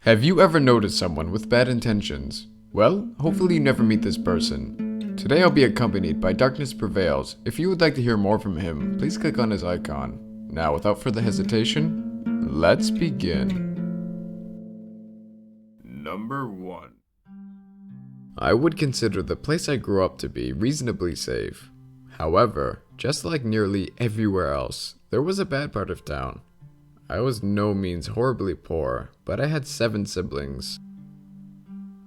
Have you ever noticed someone with bad intentions? Well, hopefully you never meet this person. Today I'll be accompanied by Darkness Prevails. If you would like to hear more from him, please click on his icon. Now, without further hesitation, let's begin. Number 1. I would consider the place I grew up to be reasonably safe. However, just like nearly everywhere else, there was a bad part of town. I was no means horribly poor, but I had 7 siblings.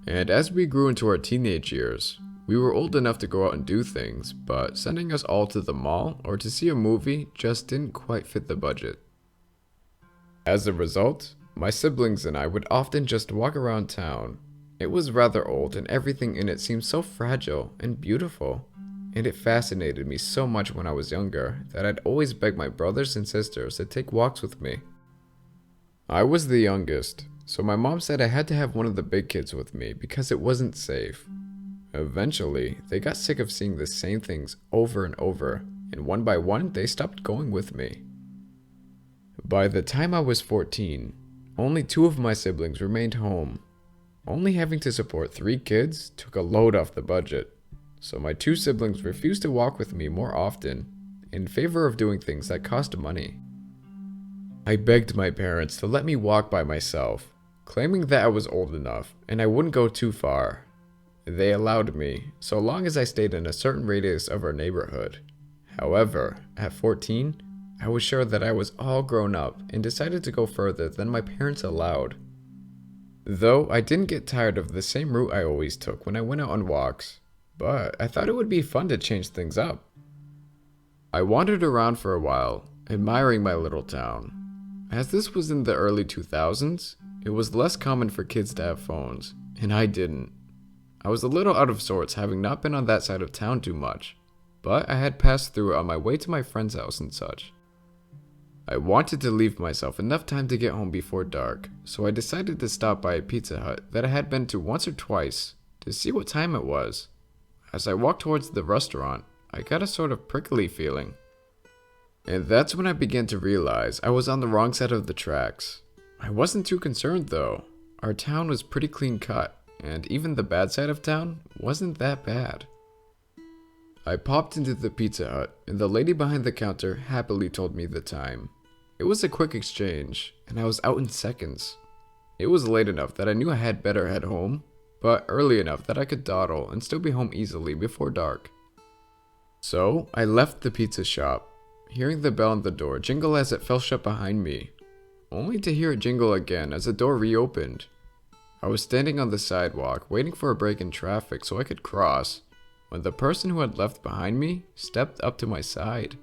And as we grew into our teenage years, we were old enough to go out and do things, but sending us all to the mall or to see a movie just didn't quite fit the budget. As a result, my siblings and I would often just walk around town. It was rather old and everything in it seemed so fragile and beautiful. And it fascinated me so much when I was younger that I'd always beg my brothers and sisters to take walks with me. I was the youngest, so my mom said I had to have one of the big kids with me because it wasn't safe. Eventually, they got sick of seeing the same things over and over, and one by one, they stopped going with me. By the time I was 14, only 2 of my siblings remained home. Only having to support 3 kids took a load off the budget, so my 2 siblings refused to walk with me more often, in favor of doing things that cost money. I begged my parents to let me walk by myself, claiming that I was old enough and I wouldn't go too far. They allowed me, so long as I stayed in a certain radius of our neighborhood. However, at 14, I was sure that I was all grown up and decided to go further than my parents allowed. Though I didn't get tired of the same route I always took when I went out on walks, but I thought it would be fun to change things up. I wandered around for a while, admiring my little town. As this was in the early 2000s, it was less common for kids to have phones, and I didn't. I was a little out of sorts having not been on that side of town too much, but I had passed through on my way to my friend's house and such. I wanted to leave myself enough time to get home before dark, so I decided to stop by a Pizza Hut that I had been to once or twice to see what time it was. As I walked towards the restaurant, I got a sort of prickly feeling. And that's when I began to realize I was on the wrong side of the tracks. I wasn't too concerned though. Our town was pretty clean cut, and even the bad side of town wasn't that bad. I popped into the Pizza Hut, and the lady behind the counter happily told me the time. It was a quick exchange, and I was out in seconds. It was late enough that I knew I had better head home, but early enough that I could dawdle and still be home easily before dark. So I left the pizza shop, hearing the bell on the door jingle as it fell shut behind me, only to hear it jingle again as the door reopened. I was standing on the sidewalk waiting for a break in traffic so I could cross, when the person who had left behind me stepped up to my side.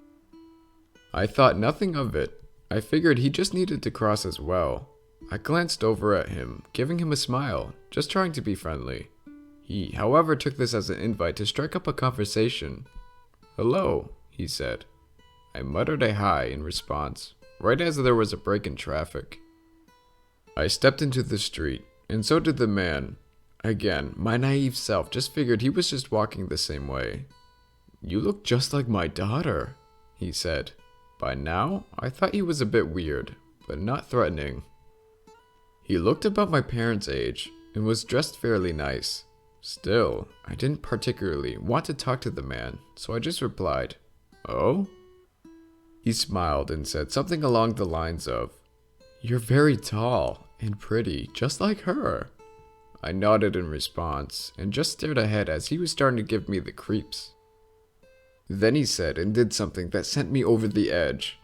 I thought nothing of it. I figured he just needed to cross as well. I glanced over at him, giving him a smile, just trying to be friendly. He, however, took this as an invite to strike up a conversation. "Hello," he said. I muttered a hi in response, right as there was a break in traffic. I stepped into the street, and so did the man. Again, my naive self just figured he was just walking the same way. "You look just like my daughter," he said. By now, I thought he was a bit weird, but not threatening. He looked about my parents' age, and was dressed fairly nice. Still, I didn't particularly want to talk to the man, so I just replied, "Oh?" He smiled and said something along the lines of, "You're very tall and pretty, just like her." I nodded in response and just stared ahead as he was starting to give me the creeps. Then he said and did something that sent me over the edge.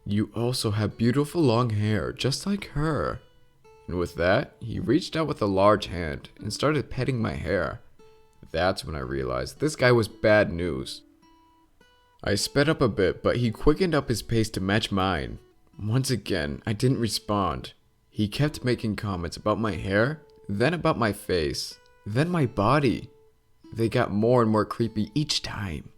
"You also have beautiful long hair, just like her." And with that, he reached out with a large hand and started petting my hair. That's when I realized this guy was bad news. I sped up a bit, but he quickened up his pace to match mine. Once again, I didn't respond. He kept making comments about my hair, then about my face, then my body. They got more and more creepy each time.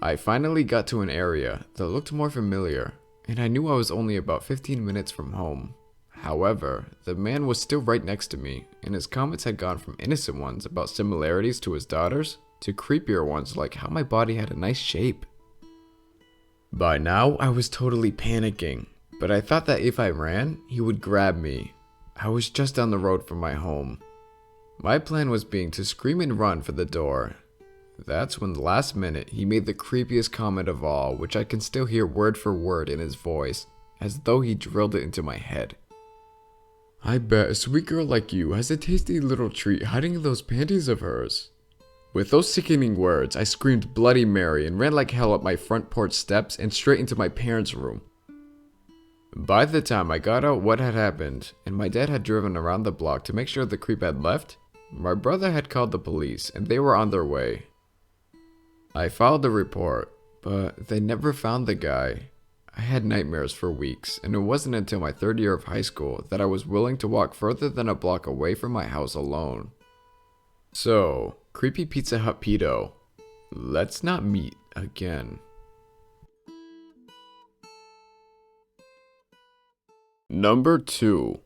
I finally got to an area that looked more familiar, and I knew I was only about 15 minutes from home. However, the man was still right next to me, and his comments had gone from innocent ones about similarities to his daughters to creepier ones like how my body had a nice shape. By now, I was totally panicking, but I thought that if I ran, he would grab me. I was just down the road from my home. My plan was being to scream and run for the door. That's when last minute he made the creepiest comment of all, which I can still hear word for word in his voice, as though he drilled it into my head. I bet a sweet girl like you has a tasty little treat hiding in those panties of hers. With those sickening words, I screamed Bloody Mary and ran like hell up my front porch steps and straight into my parents' room. By the time I got out what had happened, and my dad had driven around the block to make sure the creep had left, my brother had called the police and they were on their way. I filed a report, but they never found the guy. I had nightmares for weeks, and it wasn't until my third year of high school that I was willing to walk further than a block away from my house alone. So, creepy Pizza Hut pedo, let's not meet again. Number 2.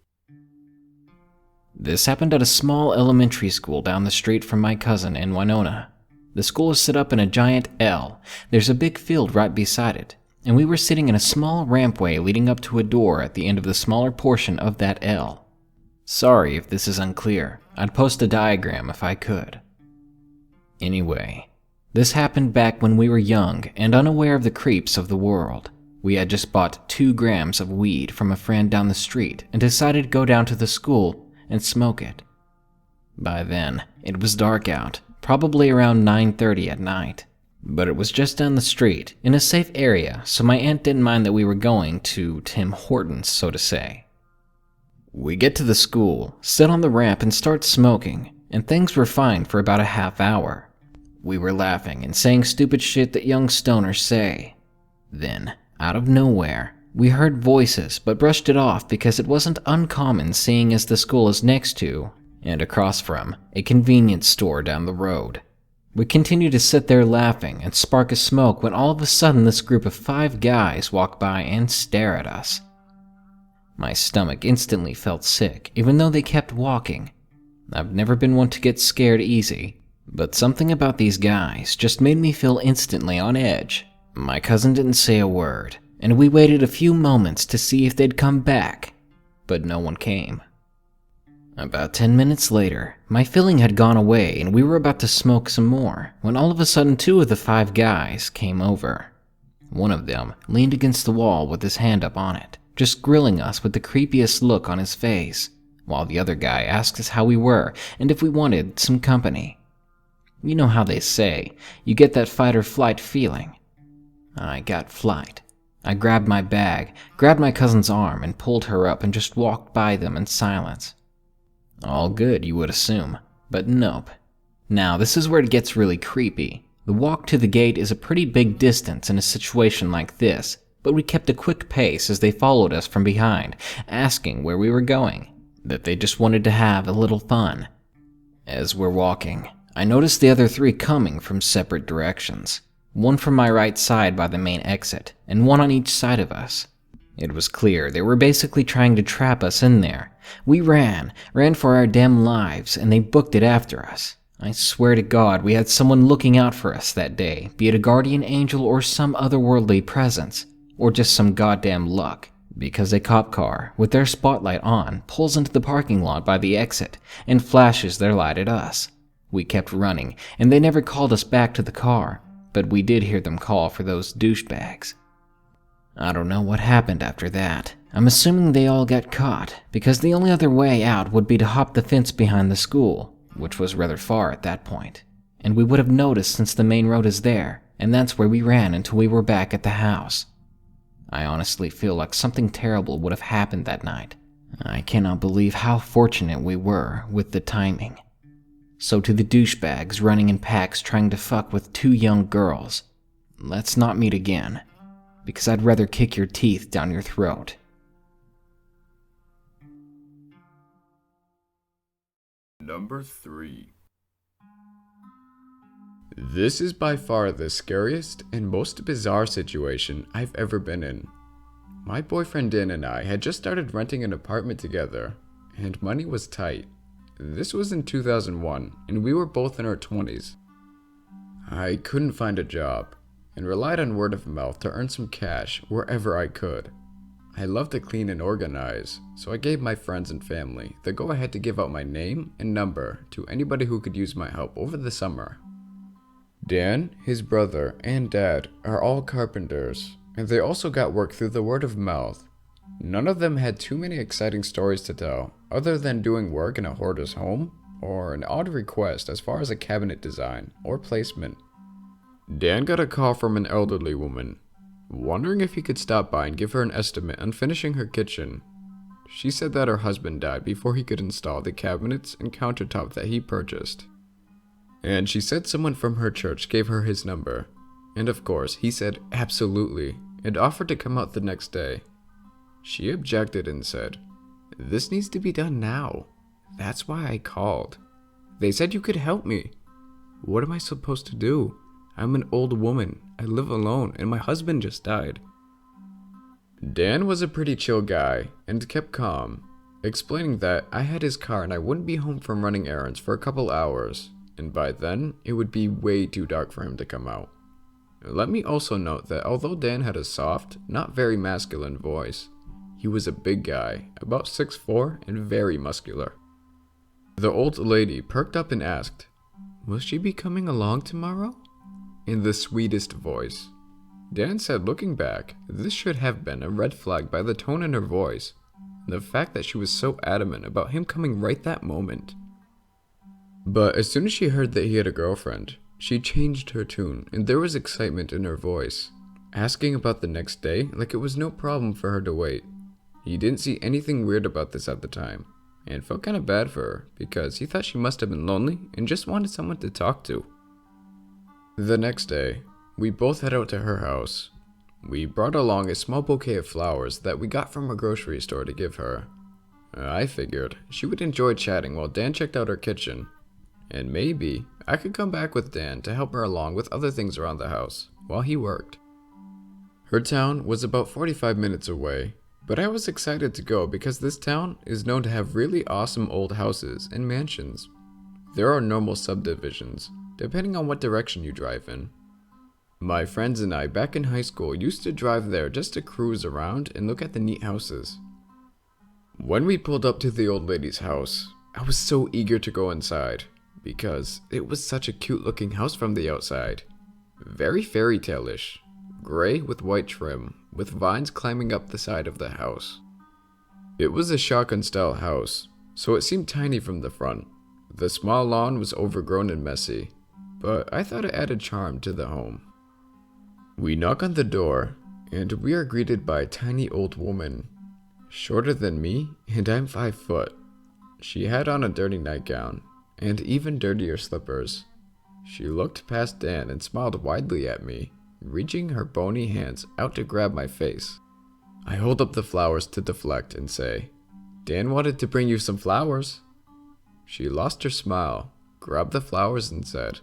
This happened at a small elementary school down the street from my cousin in Winona. The school is set up in a giant L. There's a big field right beside it, and we were sitting in a small rampway leading up to a door at the end of the smaller portion of that L. Sorry if this is unclear. I'd post a diagram if I could. Anyway, this happened back when we were young and unaware of the creeps of the world. We had just bought 2 grams of weed from a friend down the street and decided to go down to the school and smoke it. By then, it was dark out, probably around 9:30 at night. But it was just down the street, in a safe area, so my aunt didn't mind that we were going to Tim Hortons, so to say. We get to the school, sit on the ramp and start smoking, and things were fine for about a half hour. We were laughing and saying stupid shit that young stoners say. Then, out of nowhere, we heard voices but brushed it off because it wasn't uncommon seeing as the school is next to, and across from, a convenience store down the road. We continued to sit there laughing and spark a smoke when all of a sudden this group of 5 guys walk by and stare at us. My stomach instantly felt sick, even though they kept walking. I've never been one to get scared easy, but something about these guys just made me feel instantly on edge. My cousin didn't say a word, and we waited a few moments to see if they'd come back, but no one came. About 10 minutes later, my feeling had gone away and we were about to smoke some more when all of a sudden 2 of the 5 guys came over. One of them leaned against the wall with his hand up on it, just grilling us with the creepiest look on his face, while the other guy asked us how we were and if we wanted some company. You know how they say, you get that fight or flight feeling. I got flight. I grabbed my bag, grabbed my cousin's arm and pulled her up and just walked by them in silence. All good, you would assume, but nope. Now, this is where it gets really creepy. The walk to the gate is a pretty big distance in a situation like this, but we kept a quick pace as they followed us from behind, asking where we were going, that they just wanted to have a little fun. As we're walking, I noticed the other 3 coming from separate directions, one from my right side by the main exit, and one on each side of us. It was clear they were basically trying to trap us in there. We ran for our damn lives, and they booked it after us. I swear to God we had someone looking out for us that day, be it a guardian angel or some otherworldly presence, or just some goddamn luck, because a cop car, with their spotlight on, pulls into the parking lot by the exit, and flashes their light at us. We kept running, and they never called us back to the car, but we did hear them call for those douchebags. I don't know what happened after that. I'm assuming they all got caught, because the only other way out would be to hop the fence behind the school, which was rather far at that point, and we would have noticed since the main road is there, and that's where we ran until we were back at the house. I honestly feel like something terrible would have happened that night. I cannot believe how fortunate we were with the timing. So to the douchebags running in packs trying to fuck with 2 young girls, let's not meet again, because I'd rather kick your teeth down your throat. Number 3. This is by far the scariest and most bizarre situation I've ever been in. My boyfriend Dan and I had just started renting an apartment together, and money was tight. This was in 2001, and we were both in our 20s. I couldn't find a job, and relied on word of mouth to earn some cash wherever I could. I love to clean and organize, so I gave my friends and family the go-ahead to give out my name and number to anybody who could use my help over the summer. Dan, his brother, and dad are all carpenters, and they also got work through the word of mouth. None of them had too many exciting stories to tell, other than doing work in a hoarder's home, or an odd request as far as a cabinet design or placement. Dan got a call from an elderly woman, wondering if he could stop by and give her an estimate on finishing her kitchen. She said that her husband died before he could install the cabinets and countertop that he purchased. And she said someone from her church gave her his number. And of course, he said absolutely, and offered to come out the next day. She objected and said, "This needs to be done now. That's why I called. They said you could help me. What am I supposed to do? I'm an old woman. I live alone, and my husband just died." Dan was a pretty chill guy and kept calm, explaining that I had his car and I wouldn't be home from running errands for a couple hours, and by then it would be way too dark for him to come out. Let me also note that although Dan had a soft, not very masculine voice, he was a big guy, about 6'4" and very muscular. The old lady perked up and asked, "Will she be coming along tomorrow?" in the sweetest voice. Dan said, looking back, this should have been a red flag by the tone in her voice, and the fact that she was so adamant about him coming right that moment. But as soon as she heard that he had a girlfriend, she changed her tune, and there was excitement in her voice, asking about the next day like it was no problem for her to wait. He didn't see anything weird about this at the time, and felt kind of bad for her because he thought she must have been lonely and just wanted someone to talk to. The next day, we both head out to her house. We brought along a small bouquet of flowers that we got from a grocery store to give her. I figured she would enjoy chatting while Dan checked out her kitchen, and maybe I could come back with Dan to help her along with other things around the house while he worked. Her town was about 45 minutes away, but I was excited to go because this town is known to have really awesome old houses and mansions. There are normal subdivisions, depending on what direction you drive in. My friends and I back in high school used to drive there just to cruise around and look at the neat houses. When we pulled up to the old lady's house, I was so eager to go inside because it was such a cute looking house from the outside. Very fairy tale-ish, gray with white trim, with vines climbing up the side of the house. It was a shotgun style house, so it seemed tiny from the front. The small lawn was overgrown and messy, but I thought it added charm to the home. We knock on the door, and we are greeted by a tiny old woman, shorter than me, and I'm 5 foot. She had on a dirty nightgown, and even dirtier slippers. She looked past Dan and smiled widely at me, reaching her bony hands out to grab my face. I hold up the flowers to deflect and say, "Dan wanted to bring you some flowers." She lost her smile, grabbed the flowers and said,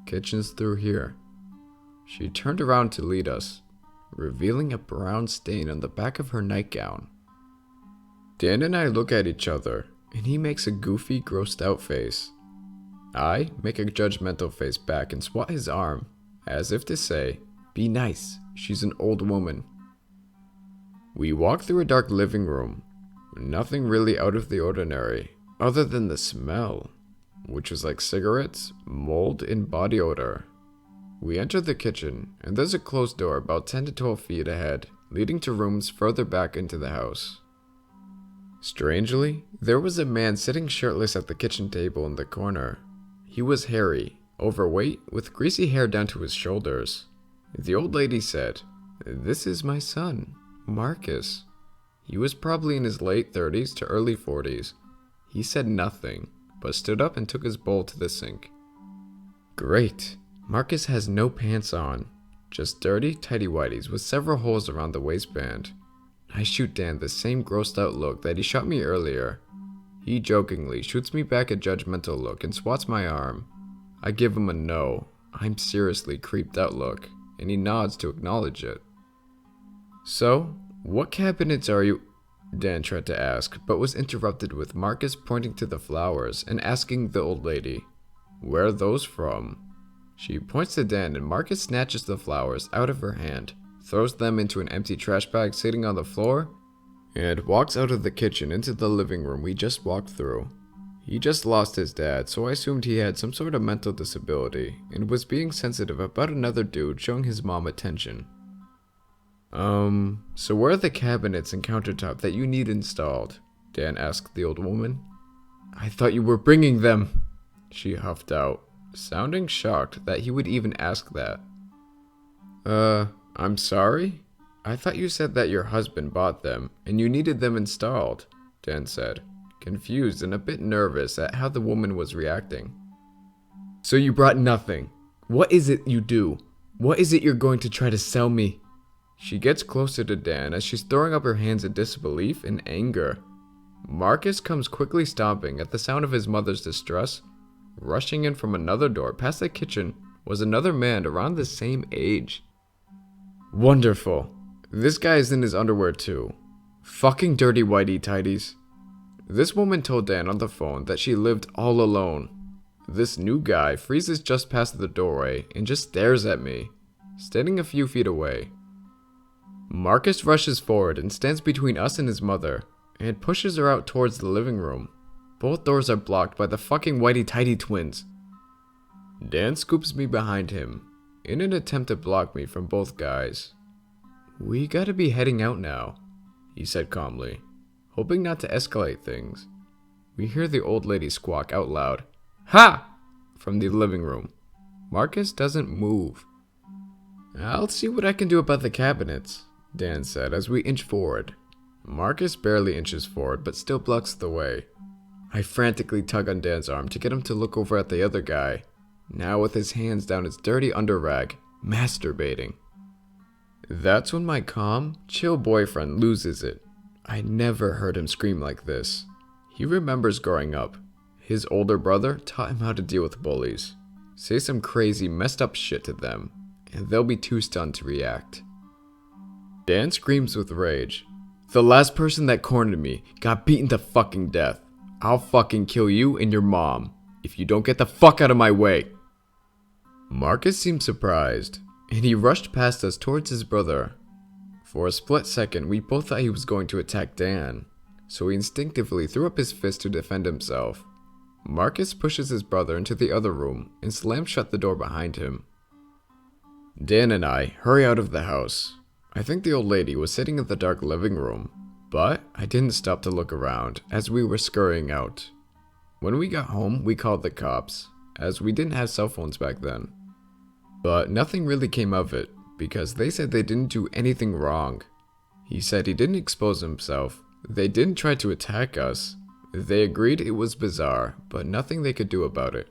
"Kitchen's through here." She turned around to lead us, revealing a brown stain on the back of her nightgown. Dan and I look at each other, and he makes a goofy, grossed out face. I make a judgmental face back and swat his arm, as if to say, "Be nice, she's an old woman." We walk through a dark living room, nothing really out of the ordinary, other than the smell, which was like cigarettes, mold, and body odor. We enter the kitchen, and there's a closed door about 10 to 12 feet ahead, leading to rooms further back into the house. Strangely, there was a man sitting shirtless at the kitchen table in the corner. He was hairy, overweight, with greasy hair down to his shoulders. The old lady said, "This is my son, Marcus." He was probably in his late 30s to early 40s. He said nothing, but stood up and took his bowl to the sink. Great. Marcus has no pants on, just dirty tidy whities with several holes around the waistband. I shoot Dan the same grossed out look that he shot me earlier. He jokingly shoots me back a judgmental look and swats my arm. I give him a no, I'm seriously creeped out look, and he nods to acknowledge it. "So, what cabinets are you?" Dan tried to ask, but was interrupted with Marcus pointing to the flowers and asking the old lady, "Where are those from?" She points to Dan and Marcus snatches the flowers out of her hand, throws them into an empty trash bag sitting on the floor, and walks out of the kitchen into the living room we just walked through. He just lost his dad, so I assumed he had some sort of mental disability and was being sensitive about another dude showing his mom attention. So where are the cabinets and countertop that you need installed? Dan asked the old woman. I thought you were bringing them, she huffed out, sounding shocked that he would even ask that. I'm sorry? I thought you said that your husband bought them and you needed them installed, Dan said, confused and a bit nervous at how the woman was reacting. So you brought nothing. What is it you do? What is it you're going to try to sell me? She gets closer to Dan as she's throwing up her hands in disbelief and anger. Marcus comes quickly stomping at the sound of his mother's distress. Rushing in from another door past the kitchen was another man around the same age. Wonderful. This guy is in his underwear too. Fucking dirty Whitey tidies. This woman told Dan on the phone that she lived all alone. This new guy freezes just past the doorway and just stares at me, standing a few feet away. Marcus rushes forward and stands between us and his mother, and pushes her out towards the living room. Both doors are blocked by the fucking Whitey Tidey twins. Dan scoops me behind him, in an attempt to block me from both guys. We gotta be heading out now, he said calmly, hoping not to escalate things. We hear the old lady squawk out loud, "Ha!" from the living room. Marcus doesn't move. I'll see what I can do about the cabinets, Dan said as we inch forward. Marcus barely inches forward but still blocks the way. I frantically tug on Dan's arm to get him to look over at the other guy, now with his hands down his dirty underrag, masturbating. That's when my calm, chill boyfriend loses it. I never heard him scream like this. He remembers growing up. His older brother taught him how to deal with bullies. Say some crazy, messed up shit to them, and they'll be too stunned to react. Dan screams with rage. The last person that cornered me got beaten to fucking death. I'll fucking kill you and your mom if you don't get the fuck out of my way. Marcus seemed surprised, and he rushed past us towards his brother. For a split second, we both thought he was going to attack Dan, so he instinctively threw up his fist to defend himself. Marcus pushes his brother into the other room and slams shut the door behind him. Dan and I hurry out of the house. I think the old lady was sitting in the dark living room, but I didn't stop to look around as we were scurrying out. When we got home, we called the cops, as we didn't have cell phones back then. But nothing really came of it, because they said they didn't do anything wrong. He said he didn't expose himself. They didn't try to attack us. They agreed it was bizarre, but nothing they could do about it.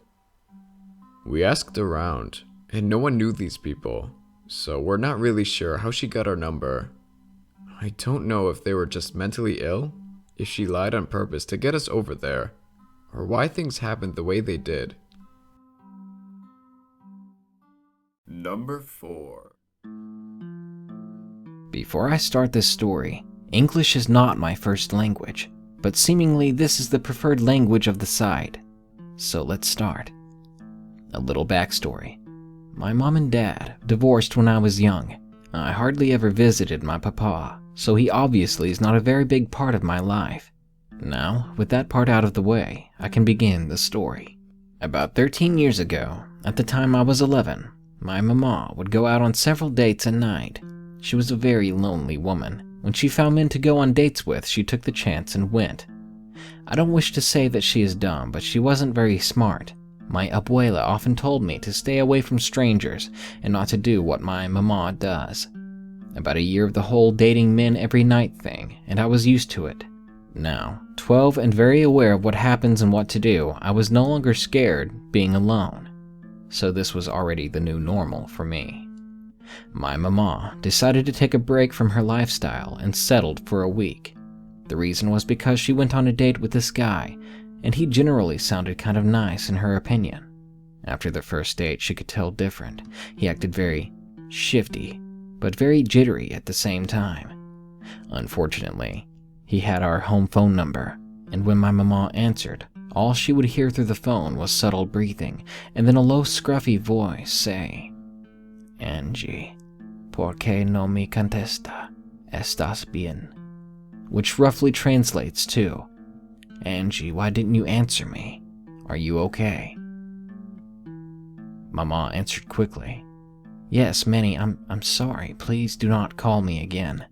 We asked around, and no one knew these people, so we're not really sure how she got our number. I don't know if they were just mentally ill, if she lied on purpose to get us over there, or why things happened the way they did. Number 4. Before I start this story, English is not my first language, but seemingly this is the preferred language of the side. So let's start. A little backstory. My mom and dad divorced when I was young. I hardly ever visited my papa, so he obviously is not a very big part of my life. Now, with that part out of the way, I can begin the story. About 13 years ago, at the time I was 11, my mama would go out on several dates a night. She was a very lonely woman. When she found men to go on dates with, she took the chance and went. I don't wish to say that she is dumb, but she wasn't very smart. My abuela often told me to stay away from strangers and not to do what my mama does. About a year of the whole dating men every night thing, and I was used to it. Now, 12 and very aware of what happens and what to do, I was no longer scared being alone. So this was already the new normal for me. My mama decided to take a break from her lifestyle and settled for a week. The reason was because she went on a date with this guy, and he generally sounded kind of nice in her opinion. After the first date, she could tell different. He acted very shifty, but very jittery at the same time. Unfortunately, he had our home phone number, and when my mama answered, all she would hear through the phone was subtle breathing, and then a low scruffy voice say, "Angie, ¿por qué no me contesta? ¿Estás bien?" which roughly translates to, "Angie, why didn't you answer me? Are you okay?" Mama answered quickly, "Yes, Manny, I'm sorry. Please do not call me again."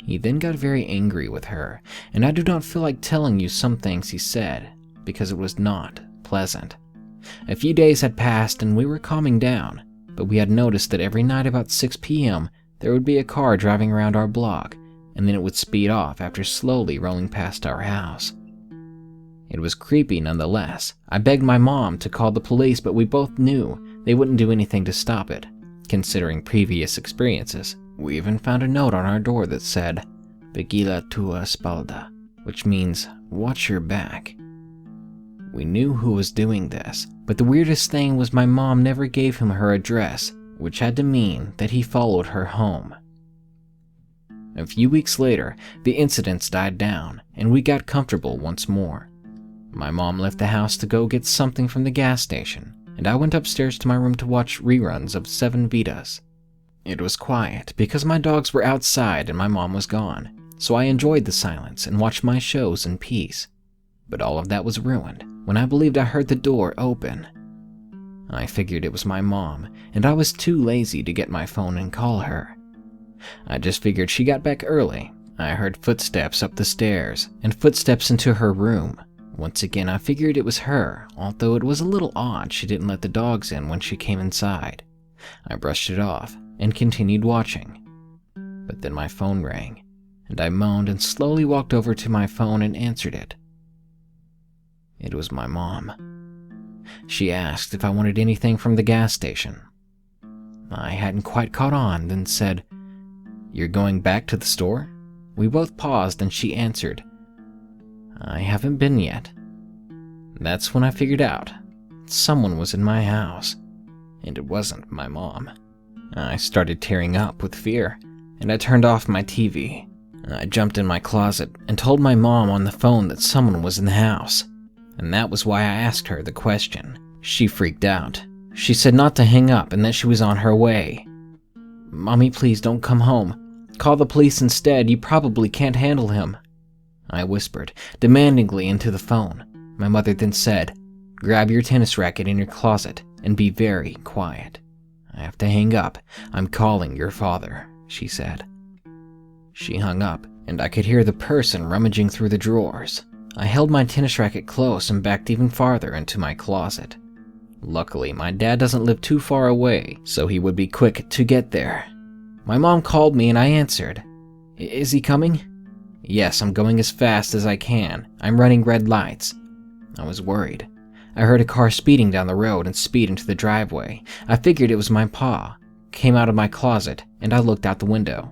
He then got very angry with her, and I do not feel like telling you some things he said, because it was not pleasant. A few days had passed and we were calming down, but we had noticed that every night about 6 p.m. there would be a car driving around our block, and then it would speed off after slowly rolling past our house. It was creepy nonetheless. I begged my mom to call the police, but we both knew they wouldn't do anything to stop it, considering previous experiences. We even found a note on our door that said, "Vigila tua espalda," which means, "Watch your back." We knew who was doing this, but the weirdest thing was my mom never gave him her address, which had to mean that he followed her home. A few weeks later, the incidents died down, and we got comfortable once more. My mom left the house to go get something from the gas station, and I went upstairs to my room to watch reruns of Seven Vidas. It was quiet because my dogs were outside and my mom was gone, so I enjoyed the silence and watched my shows in peace. But all of that was ruined when I believed I heard the door open. I figured it was my mom, and I was too lazy to get my phone and call her. I just figured she got back early. I heard footsteps up the stairs and footsteps into her room. Once again, I figured it was her, although it was a little odd she didn't let the dogs in when she came inside. I brushed it off and continued watching. But then my phone rang, and I moaned and slowly walked over to my phone and answered it. It was my mom. She asked if I wanted anything from the gas station. I hadn't quite caught on, then said, "You're going back to the store?" We both paused and she answered, "I haven't been yet." That's when I figured out someone was in my house, and it wasn't my mom. I started tearing up with fear, and I turned off my TV. I jumped in my closet and told my mom on the phone that someone was in the house, and that was why I asked her the question. She freaked out. She said not to hang up and that she was on her way. "Mommy, please don't come home. Call the police instead. You probably can't handle him," I whispered, demandingly into the phone. My mother then said, "Grab your tennis racket in your closet and be very quiet. I have to hang up. I'm calling your father," she said. She hung up, and I could hear the person rummaging through the drawers. I held my tennis racket close and backed even farther into my closet. Luckily, my dad doesn't live too far away, so he would be quick to get there. My mom called me and I answered. "Is he coming?" "Yes, I'm going as fast as I can. I'm running red lights." I was worried. I heard a car speeding down the road and speed into the driveway. I figured it was my pa. Came out of my closet and I looked out the window.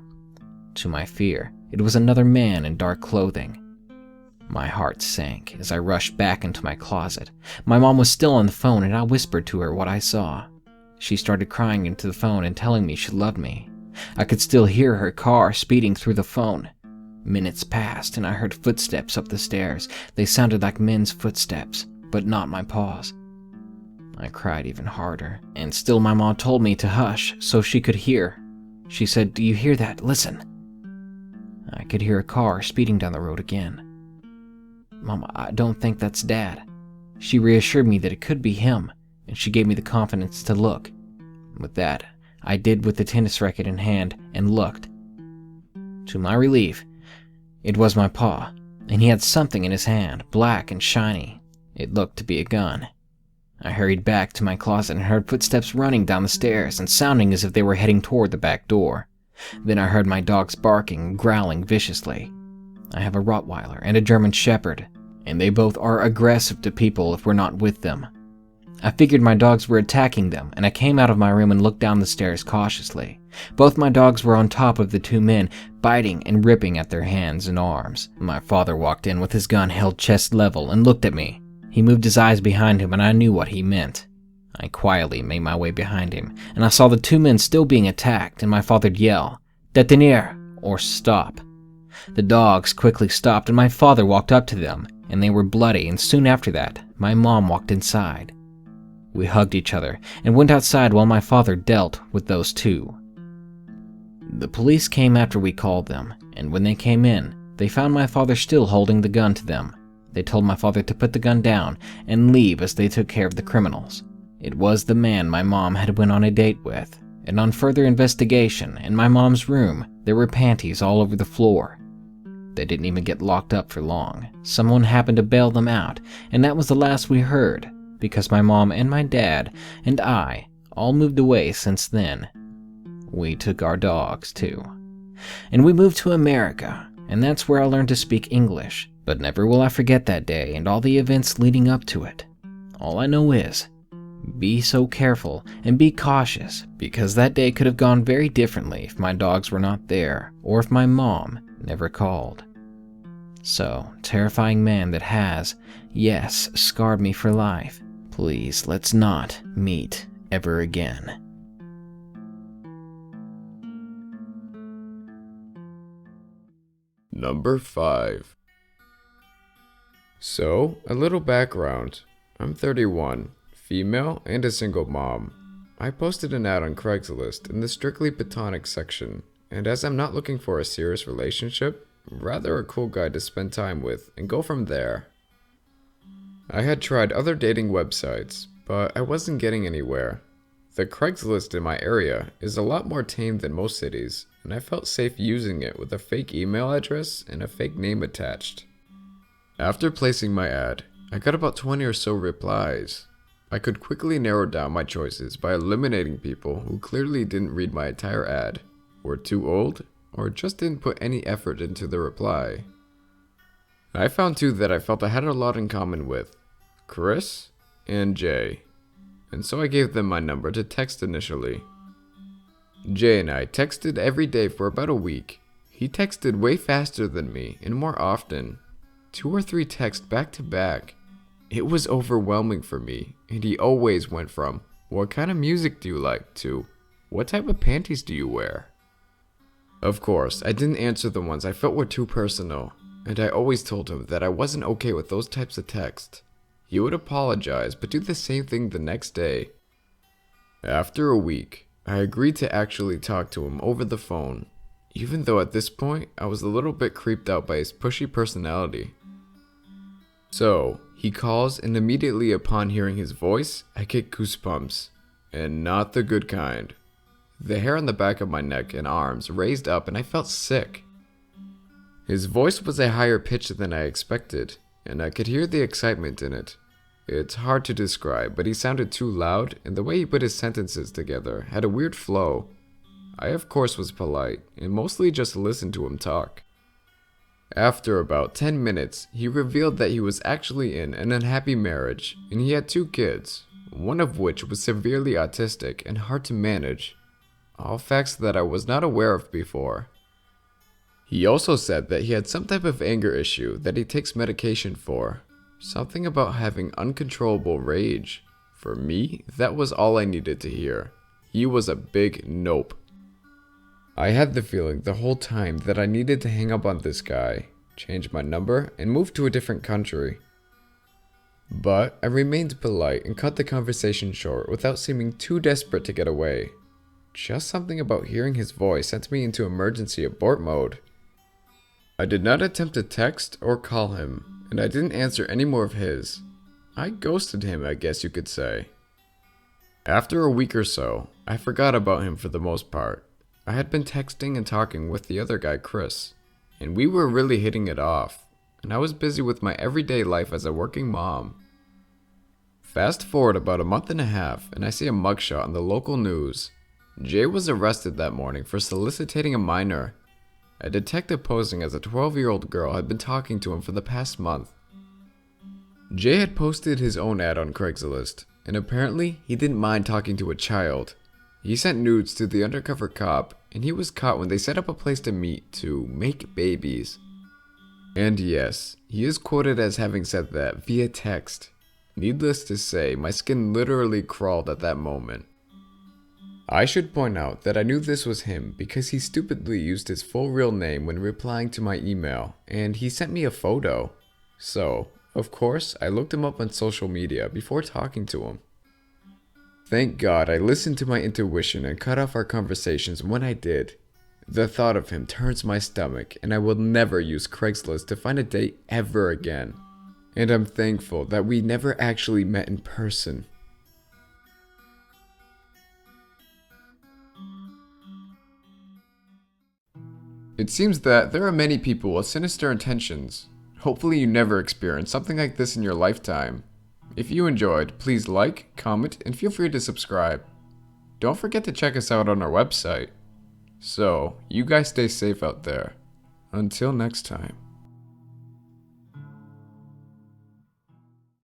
To my fear, it was another man in dark clothing. My heart sank as I rushed back into my closet. My mom was still on the phone and I whispered to her what I saw. She started crying into the phone and telling me she loved me. I could still hear her car speeding through the phone. Minutes passed and I heard footsteps up the stairs. They sounded like men's footsteps, but not my paws. I cried even harder, and still my mom told me to hush so she could hear. She said, "Do you hear that? Listen." I could hear a car speeding down the road again. "Mama, I don't think that's Dad." She reassured me that it could be him, and she gave me the confidence to look. With that, I did with the tennis racket in hand and looked. To my relief, it was my pa, and he had something in his hand, black and shiny. It looked to be a gun. I hurried back to my closet and heard footsteps running down the stairs and sounding as if they were heading toward the back door. Then I heard my dogs barking and growling viciously. I have a Rottweiler and a German Shepherd, and they both are aggressive to people if we're not with them. I figured my dogs were attacking them, and I came out of my room and looked down the stairs cautiously. Both my dogs were on top of the two men, biting and ripping at their hands and arms. My father walked in with his gun held chest level and looked at me. He moved his eyes behind him and I knew what he meant. I quietly made my way behind him, and I saw the two men still being attacked, and my father'd yell, "Detenir," or "Stop." The dogs quickly stopped and my father walked up to them, and they were bloody, and soon after that, my mom walked inside. We hugged each other and went outside while my father dealt with those two. The police came after we called them, and when they came in, they found my father still holding the gun to them. They told my father to put the gun down and leave as they took care of the criminals. It was the man my mom had went on a date with, and on further investigation, in my mom's room, there were panties all over the floor. They didn't even get locked up for long. Someone happened to bail them out, and that was the last we heard, because my mom and my dad and I all moved away since then. We took our dogs, too. And we moved to America, and that's where I learned to speak English. But never will I forget that day and all the events leading up to it. All I know is, be so careful and be cautious, because that day could have gone very differently if my dogs were not there, or if my mom never called. So, terrifying man that has, yes, scarred me for life, please let's not meet ever again. Number 5. So, a little background. I'm 31, female and a single mom. I posted an ad on Craigslist in the strictly platonic section, and as I'm not looking for a serious relationship, rather a cool guy to spend time with and go from there. I had tried other dating websites, but I wasn't getting anywhere. The Craigslist in my area is a lot more tame than most cities, and I felt safe using it with a fake email address and a fake name attached. After placing my ad, I got about 20 or so replies. I could quickly narrow down my choices by eliminating people who clearly didn't read my entire ad, were too old, or just didn't put any effort into the reply. I found two that I felt I had a lot in common with, Chris and Jay, and so I gave them my number to text initially. Jay and I texted every day for about a week. He texted way faster than me and more often. 2 or 3 texts back to back. It was overwhelming for me, and he always went from, "What kind of music do you like?" to, "What type of panties do you wear?" Of course, I didn't answer the ones I felt were too personal, and I always told him that I wasn't okay with those types of texts. He would apologize, but do the same thing the next day. After a week, I agreed to actually talk to him over the phone, even though at this point, I was a little bit creeped out by his pushy personality. So, he calls, and immediately upon hearing his voice, I get goosebumps, and not the good kind. The hair on the back of my neck and arms raised up, and I felt sick. His voice was a higher pitch than I expected, and I could hear the excitement in it. It's hard to describe, but he sounded too loud, and the way he put his sentences together had a weird flow. I of course was polite, and mostly just listened to him talk. After about 10 minutes, he revealed that he was actually in an unhappy marriage, and he had 2 kids, one of which was severely autistic and hard to manage. All facts that I was not aware of before. He also said that he had some type of anger issue that he takes medication for. Something about having uncontrollable rage. For me, that was all I needed to hear. He was a big nope. I had the feeling the whole time that I needed to hang up on this guy, change my number, and move to a different country. But I remained polite and cut the conversation short without seeming too desperate to get away. Just something about hearing his voice sent me into emergency abort mode. I did not attempt to text or call him, and I didn't answer any more of his. I ghosted him, I guess you could say. After a week or so, I forgot about him for the most part. I had been texting and talking with the other guy, Chris, and we were really hitting it off, and I was busy with my everyday life as a working mom. Fast forward about a month and a half, and I see a mugshot on the local news. Jay was arrested that morning for soliciting a minor. A detective posing as a 12-year-old girl had been talking to him for the past month. Jay had posted his own ad on Craigslist, and apparently he didn't mind talking to a child. He sent nudes to the undercover cop, and he was caught when they set up a place to meet to make babies. And yes, he is quoted as having said that via text. Needless to say, my skin literally crawled at that moment. I should point out that I knew this was him because he stupidly used his full real name when replying to my email, and he sent me a photo. So, of course, I looked him up on social media before talking to him. Thank God I listened to my intuition and cut off our conversations when I did. The thought of him turns my stomach, and I will never use Craigslist to find a date ever again. And I'm thankful that we never actually met in person. It seems that there are many people with sinister intentions. Hopefully you never experience something like this in your lifetime. If you enjoyed, please like, comment, and feel free to subscribe. Don't forget to check us out on our website. So, you guys stay safe out there. Until next time.